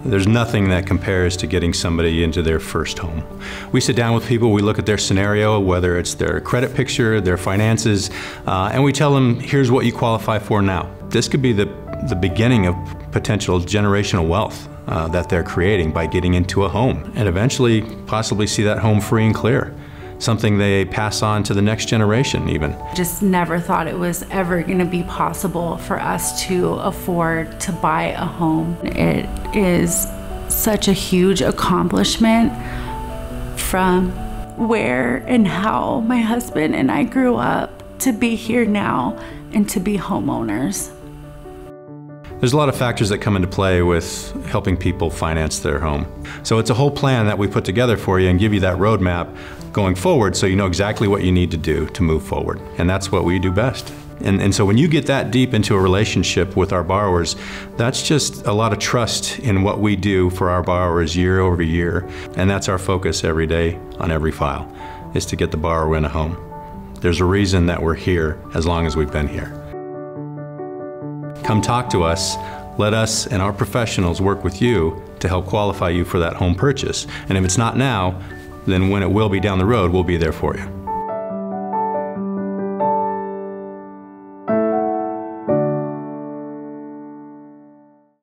There's nothing that compares to getting somebody into their first home. We sit down with people, we look at their scenario, whether it's their credit picture, their finances, and we tell them, here's what you qualify for now. This could be the beginning of potential generational wealth that they're creating by getting into a home, and eventually possibly see that home free and clear. Something they pass on to the next generation even. Just never thought it was ever going to be possible for us to afford to buy a home. It is such a huge accomplishment from where and how my husband and I grew up to be here now and to be homeowners. There's a lot of factors that come into play with helping people finance their home. So it's a whole plan that we put together for you and give you that roadmap going forward so you know exactly what you need to do to move forward. And that's what we do best. And so when you get that deep into a relationship with our borrowers, that's just a lot of trust in what we do for our borrowers year over year. And that's our focus every day on every file, is to get the borrower in a home. There's a reason that we're here as long as we've been here. Come talk to us. Let us and our professionals work with you to help qualify you for that home purchase. And if it's not now, then when it will be down the road, we'll be there for you.